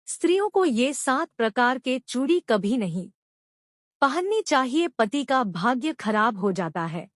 स्त्रियों को ये 7 प्रकार के चूड़ी कभी नहीं पहननी चाहिए, पति का भाग्य खराब हो जाता है।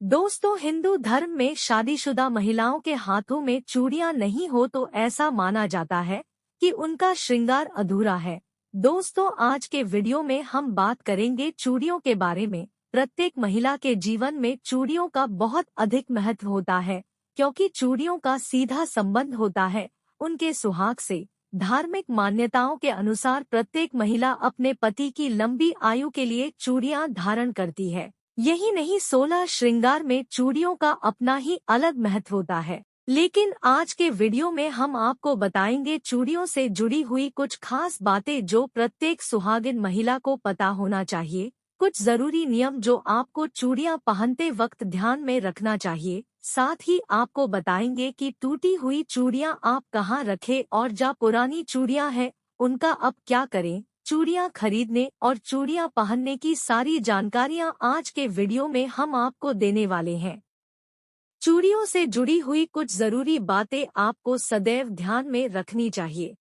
दोस्तों, हिंदू धर्म में शादीशुदा महिलाओं के हाथों में चूड़ियां नहीं हो तो ऐसा माना जाता है कि उनका श्रृंगार अधूरा है। दोस्तों, आज के वीडियो में हम बात करेंगे चूड़ियों के बारे में। प्रत्येक महिला के जीवन में चूड़ियों का बहुत अधिक महत्व होता है, क्योंकि चूड़ियों का सीधा संबंध होता है उनके सुहाग से। धार्मिक मान्यताओं के अनुसार प्रत्येक महिला अपने पति की लंबी आयु के लिए चूड़ियां धारण करती है। यही नहीं, 16 श्रृंगार में चूड़ियों का अपना ही अलग महत्व होता है। लेकिन आज के वीडियो में हम आपको बताएंगे चूड़ियों से जुड़ी हुई कुछ खास बातें जो प्रत्येक सुहागिन महिला को पता होना चाहिए। कुछ जरूरी नियम जो आपको चूड़ियां पहनते वक्त ध्यान में रखना चाहिए। साथ ही आपको बताएंगे कि टूटी हुई चूड़ियां आप कहां रखें और जो पुरानी चूड़ियां हैं उनका अब क्या करें। चूड़ियां खरीदने और चूड़ियां पहनने की सारी जानकारियां आज के वीडियो में हम आपको देने वाले हैं। चूड़ियों से जुड़ी हुई कुछ जरूरी बातें आपको सदैव ध्यान में रखनी चाहिए।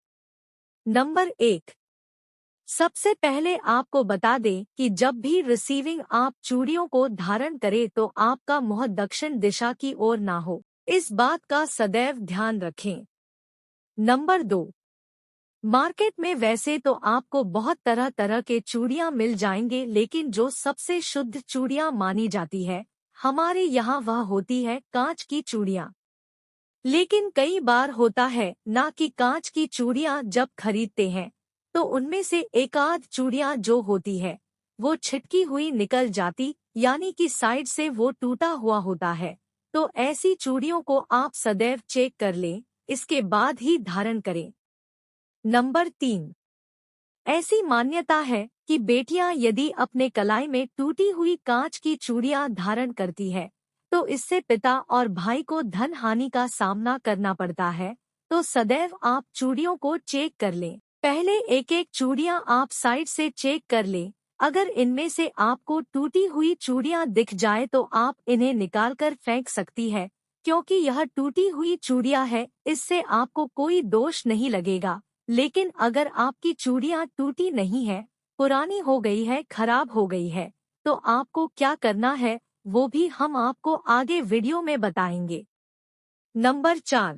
नंबर 1, सबसे पहले आपको बता दें कि जब भी रिसीविंग आप चूड़ियों को धारण करें तो आपका मुंह दक्षिण दिशा की ओर ना हो, इस बात का सदैव ध्यान रखें। नंबर 2, मार्केट में वैसे तो आपको बहुत तरह तरह के चूड़ियां मिल जाएंगे, लेकिन जो सबसे शुद्ध चूड़ियां मानी जाती है हमारे यहाँ वह होती है कांच की चूड़ियां। लेकिन कई बार होता है ना कि कांच की चूड़ियां जब खरीदते हैं तो उनमें से एकाध चूड़ियां जो होती है वो छिटकी हुई निकल जाती, यानी कि साइड से वो टूटा हुआ होता है। तो ऐसी चूड़ियों को आप सदैव चेक कर लें, इसके बाद ही धारण करें। नंबर 3, ऐसी मान्यता है कि बेटियां यदि अपने कलाई में टूटी हुई कांच की चूड़ियां धारण करती है तो इससे पिता और भाई को धन हानि का सामना करना पड़ता है। तो सदैव आप चूड़ियों को चेक कर लें। पहले एक एक चूड़ियां आप साइड से चेक कर लें। अगर इनमें से आपको टूटी हुई चूड़ियां दिख जाए तो आप इन्हें निकालकर फेंक सकती है, क्योंकि यह टूटी हुई चूड़ियां है, इससे आपको कोई दोष नहीं लगेगा। लेकिन अगर आपकी चूड़ियां टूटी नहीं है, पुरानी हो गई है, खराब हो गई है, तो आपको क्या करना है वो भी हम आपको आगे वीडियो में बताएंगे। नंबर 4,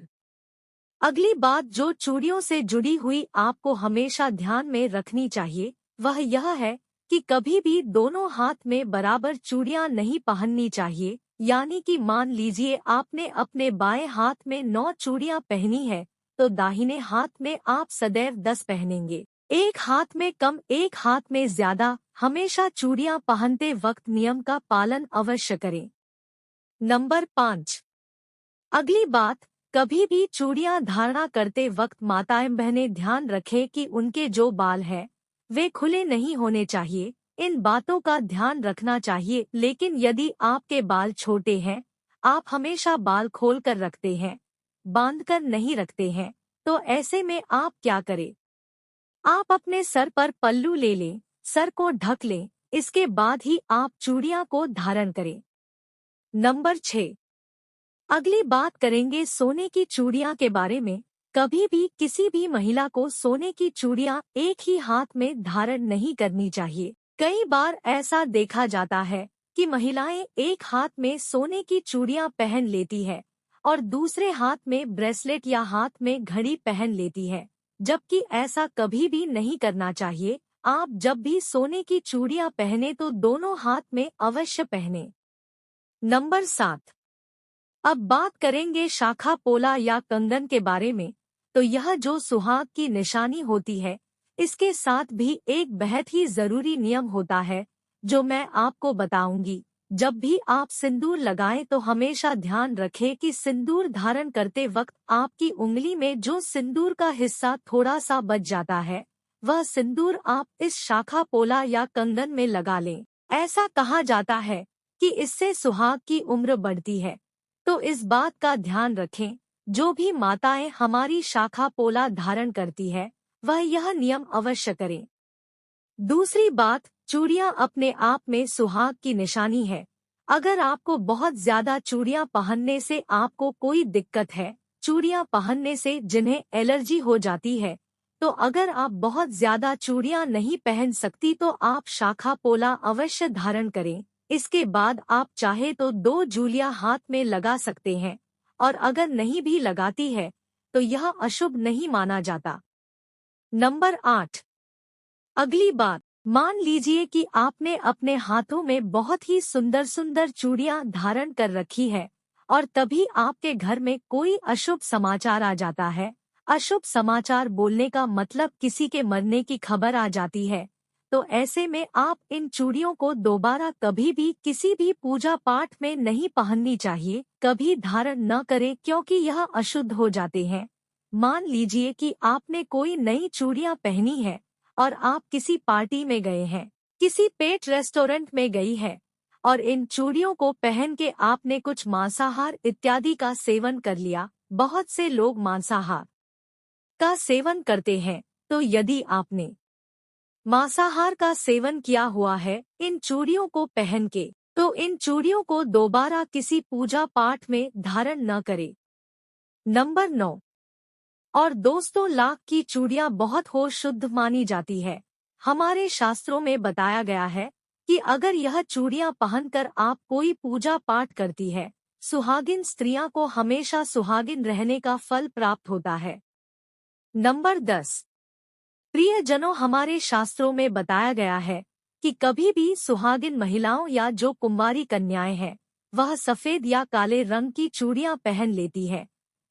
अगली बात जो चूड़ियों से जुड़ी हुई आपको हमेशा ध्यान में रखनी चाहिए वह यह है कि कभी भी दोनों हाथ में बराबर चूड़ियां नहीं पहननी चाहिए। यानी कि मान लीजिए आपने अपने बाएं हाथ में 9 चूड़ियां पहनी है तो दाहिने हाथ में आप सदैव 10 पहनेंगे। एक हाथ में कम, एक हाथ में ज्यादा। हमेशा चूड़ियां पहनते वक्त नियम का पालन अवश्य करें। नंबर 5, अगली बात, कभी भी चूड़ियां धारणा करते वक्त माताएं बहनें ध्यान रखें कि उनके जो बाल हैं वे खुले नहीं होने चाहिए। इन बातों का ध्यान रखना चाहिए। लेकिन यदि आपके बाल छोटे हैं, आप हमेशा बाल खोल कर रखते हैं, बांध कर नहीं रखते हैं, तो ऐसे में आप क्या करें? आप अपने सर पर पल्लू ले लें, सर को ढक लें, इसके बाद ही आप चूड़ियां को धारण करें। नंबर 6, अगली बात करेंगे सोने की चूड़ियां के बारे में। कभी भी किसी भी महिला को सोने की चूड़ियां एक ही हाथ में धारण नहीं करनी चाहिए। कई बार ऐसा देखा जाता है कि महिलाएं एक हाथ में सोने की चूड़ियां पहन लेती है और दूसरे हाथ में ब्रेसलेट या हाथ में घड़ी पहन लेती है, जबकि ऐसा कभी भी नहीं करना चाहिए। आप जब भी सोने की चूड़ियां पहने तो दोनों हाथ में अवश्य पहने। नंबर 7, अब बात करेंगे शाखा पोला या कंगन के बारे में। तो यह जो सुहाग की निशानी होती है इसके साथ भी एक बेहद ही जरूरी नियम होता है जो मैं आपको बताऊंगी। जब भी आप सिंदूर लगाएं तो हमेशा ध्यान रखें कि सिंदूर धारण करते वक्त आपकी उंगली में जो सिंदूर का हिस्सा थोड़ा सा बच जाता है वह सिंदूर आप इस शाखा पोला या कंगन में लगा लें। ऐसा कहा जाता है कि इससे सुहाग की उम्र बढ़ती है, तो इस बात का ध्यान रखें। जो भी माताएं हमारी शाखा पोला धारण करती है वह यह नियम अवश्य करें। दूसरी बात, चूड़ियां अपने आप में सुहाग की निशानी है। अगर आपको बहुत ज्यादा चूड़ियां पहनने से आपको कोई दिक्कत है, चूड़ियां पहनने से जिन्हें एलर्जी हो जाती है, तो अगर आप बहुत ज्यादा चूड़ियां नहीं पहन सकती तो आप शाखा पोला अवश्य धारण करें। इसके बाद आप चाहे तो 2 जूलियां हाथ में लगा सकते हैं, और अगर नहीं भी लगाती है तो यह अशुभ नहीं माना जाता। नंबर 8। अगली बात, मान लीजिए कि आपने अपने हाथों में बहुत ही सुंदर सुंदर चूड़ियां धारण कर रखी है और तभी आपके घर में कोई अशुभ समाचार आ जाता है। अशुभ समाचार बोलने का मतलब किसी के मरने की खबर आ जाती है। तो ऐसे में आप इन चूड़ियों को दोबारा कभी भी किसी भी पूजा पाठ में नहीं पहननी चाहिए, कभी धारण न करें, क्योंकि यह अशुद्ध हो जाते हैं। मान लीजिए कि आपने कोई नई चूड़ियां पहनी है और आप किसी पार्टी में गए हैं, किसी पेट रेस्टोरेंट में गई है, और इन चूड़ियों को पहन के आपने कुछ मांसाहार इत्यादि का सेवन कर लिया। बहुत से लोग मांसाहार का सेवन करते हैं, तो यदि आपने मांसाहार का सेवन किया हुआ है इन चूड़ियों को पहन के, तो इन चूड़ियों को दोबारा किसी पूजा पाठ में धारण न करें। नंबर 9। और दोस्तों, लाख की चूड़ियां बहुत हो शुद्ध मानी जाती है। हमारे शास्त्रों में बताया गया है कि अगर यह चूड़ियां पहनकर आप कोई पूजा पाठ करती है, सुहागिन स्त्रियां को हमेशा सुहागिन रहने का फल प्राप्त होता है। नंबर 10। प्रियजनों, हमारे शास्त्रों में बताया गया है कि कभी भी सुहागिन महिलाओं या जो कुंवारी कन्याएं हैं, वह सफेद या काले रंग की चूड़ियां पहन लेती है।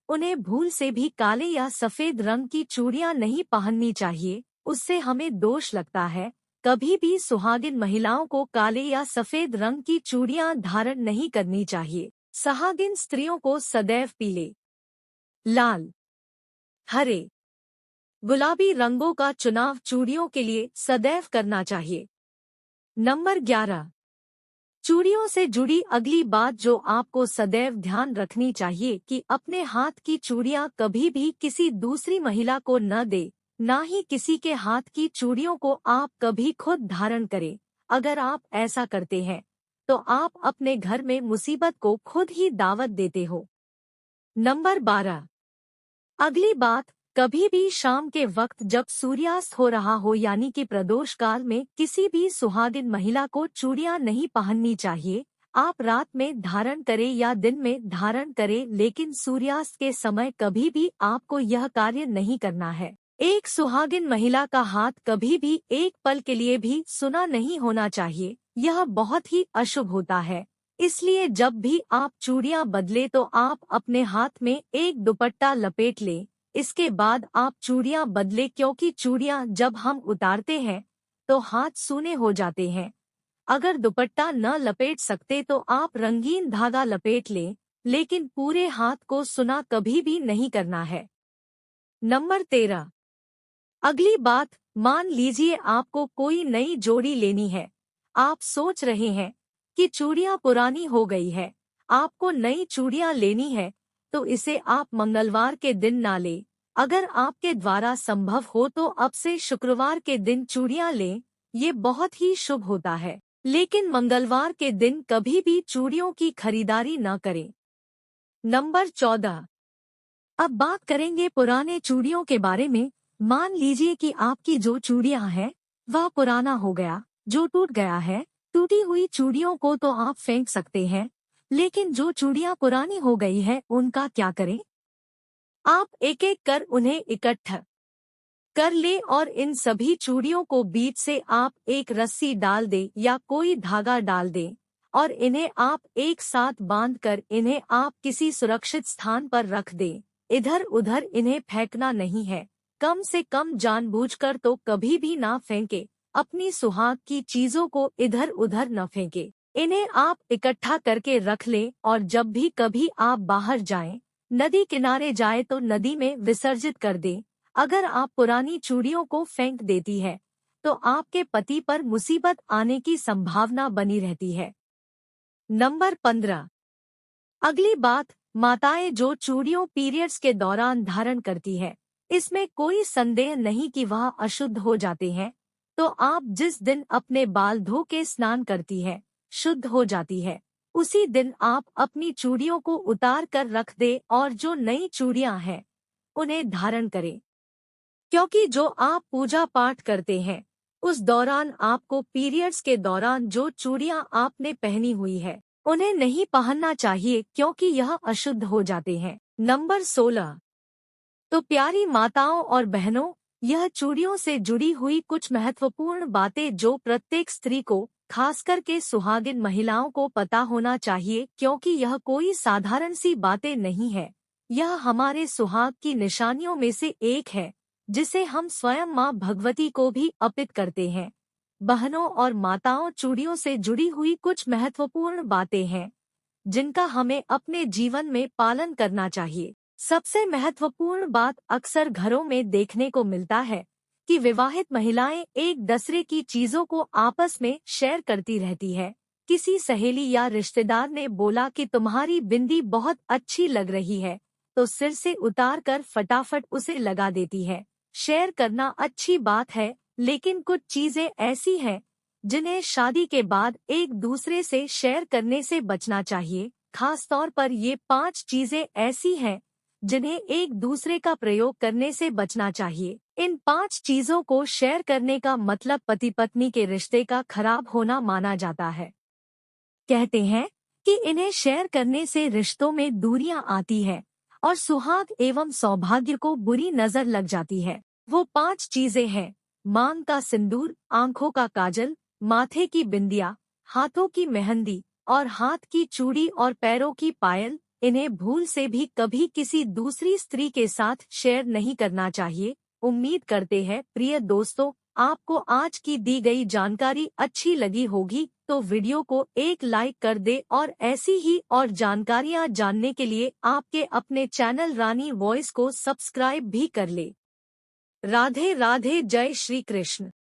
उन्हें भूल से भी काले या सफेद रंग की चूड़ियां नहीं पहननी चाहिए, उससे हमें दोष लगता है। कभी भी सुहागिन महिलाओं को काले या सफेद रंग की चूड़ियां धारण नहीं करनी चाहिए। सुहागिन स्त्रियों को सदैव पीले, लाल, हरे, गुलाबी रंगों का चुनाव चूड़ियों के लिए सदैव करना चाहिए। नंबर 11। चूड़ियों से जुड़ी अगली बात जो आपको सदैव ध्यान रखनी चाहिए कि अपने हाथ की चूड़ियां कभी भी किसी दूसरी महिला को न दे, ना ही किसी के हाथ की चूड़ियों को आप कभी खुद धारण करें। अगर आप ऐसा करते हैं तो आप अपने घर में मुसीबत को खुद ही दावत देते हो। नंबर 12। अगली बात, कभी भी शाम के वक्त जब सूर्यास्त हो रहा हो यानी कि प्रदोष काल में किसी भी सुहागिन महिला को चूड़ियां नहीं पहननी चाहिए। आप रात में धारण करें या दिन में धारण करें, लेकिन सूर्यास्त के समय कभी भी आपको यह कार्य नहीं करना है। एक सुहागिन महिला का हाथ कभी भी एक पल के लिए भी सुना नहीं होना चाहिए, यह बहुत ही अशुभ होता है। इसलिए जब भी आप चूड़ियां बदले तो आप अपने हाथ में एक दुपट्टा लपेट लें। इसके बाद आप चूड़ियां बदले, क्योंकि चूड़ियां जब हम उतारते हैं तो हाथ सूने हो जाते हैं। अगर दुपट्टा न लपेट सकते तो आप रंगीन धागा लपेट लें, लेकिन पूरे हाथ को सुना कभी भी नहीं करना है। नंबर 13। अगली बात, मान लीजिए आपको कोई नई जोड़ी लेनी है। आप सोच रहे हैं कि चूड़ियां पुरानी हो गई है, आपको नई चूड़ियां लेनी है, तो इसे आप मंगलवार के दिन ना लें। अगर आपके द्वारा संभव हो तो अब से शुक्रवार के दिन चूड़ियां लें, ये बहुत ही शुभ होता है। लेकिन मंगलवार के दिन कभी भी चूड़ियों की खरीदारी न करें। नंबर 14। अब बात करेंगे पुराने चूड़ियों के बारे में। मान लीजिए कि आपकी जो चूड़ियां हैं वह पुराना हो गया, जो टूट गया है। टूटी हुई चूड़ियों को तो आप फेंक सकते हैं, लेकिन जो चूड़ियां पुरानी हो गई है उनका क्या करें? आप एक एक कर उन्हें इकट्ठा कर ले और इन सभी चूड़ियों को बीच से आप एक रस्सी डाल दे या कोई धागा डाल दे, और इन्हें आप एक साथ बांधकर इन्हें आप किसी सुरक्षित स्थान पर रख दे। इधर उधर इन्हें फेंकना नहीं है, कम से कम जानबूझकर तो कभी भी ना फेंके। अपनी सुहाग की चीजों को इधर उधर न फेंके। इन्हें आप इकट्ठा करके रख लें, और जब भी कभी आप बाहर जाएं, नदी किनारे जाए तो नदी में विसर्जित कर दें। अगर आप पुरानी चूड़ियों को फेंक देती है तो आपके पति पर मुसीबत आने की संभावना बनी रहती है। नंबर 15। अगली बात, माताएं जो चूड़ियों पीरियड्स के दौरान धारण करती है, इसमें कोई संदेह नहीं कि वह अशुद्ध हो जाते हैं। तो आप जिस दिन अपने बाल धो के स्नान करती है, शुद्ध हो जाती है, उसी दिन आप अपनी चूड़ियों को उतार कर रख दे और जो नई चूड़ियां हैं उन्हें धारण करें। क्योंकि जो आप पूजा पाठ करते हैं उस दौरान आपको पीरियड्स के दौरान जो चूड़ियां आपने पहनी हुई है उन्हें नहीं पहनना चाहिए, क्योंकि यह अशुद्ध हो जाते हैं। नंबर 16। तो प्यारी माताओं और बहनों, यह चूड़ियों से जुड़ी हुई कुछ महत्वपूर्ण बातें जो प्रत्येक स्त्री को, खासकर के सुहागिन महिलाओं को पता होना चाहिए, क्योंकि यह कोई साधारण सी बातें नहीं है। यह हमारे सुहाग की निशानियों में से एक है, जिसे हम स्वयं माँ भगवती को भी अर्पित करते हैं। बहनों और माताओं, चूड़ियों से जुड़ी हुई कुछ महत्वपूर्ण बातें हैं जिनका हमें अपने जीवन में पालन करना चाहिए। सबसे महत्वपूर्ण बात अक्सर घरों में देखने को मिलता है कि विवाहित महिलाएं एक दूसरे की चीजों को आपस में शेयर करती रहती है। किसी सहेली या रिश्तेदार ने बोला कि तुम्हारी बिंदी बहुत अच्छी लग रही है, तो सिर से उतार कर फटाफट उसे लगा देती है। शेयर करना अच्छी बात है, लेकिन कुछ चीजें ऐसी हैं जिन्हें शादी के बाद एक दूसरे से शेयर करने से बचना चाहिए। खास तौर पर ये 5 चीजें ऐसी हैं जिन्हें एक दूसरे का प्रयोग करने से बचना चाहिए। इन 5 चीजों को शेयर करने का मतलब पति पत्नी के रिश्ते का खराब होना माना जाता है। कहते हैं कि इन्हें शेयर करने से रिश्तों में दूरियां आती है और सुहाग एवं सौभाग्य को बुरी नजर लग जाती है। वो 5 चीजें हैं: मांग का सिंदूर, आंखों का काजल, माथे की बिंदिया, हाथों की मेहंदी और हाथ की चूड़ी और पैरों की पायल। इन्हें भूल से भी कभी किसी दूसरी स्त्री के साथ शेयर नहीं करना चाहिए। उम्मीद करते हैं प्रिय दोस्तों, आपको आज की दी गई जानकारी अच्छी लगी होगी, तो वीडियो को एक लाइक कर दे और ऐसी ही और जानकारियां जानने के लिए आपके अपने चैनल रानी वॉइस को सब्सक्राइब भी कर ले। राधे राधे, जय श्री कृष्ण।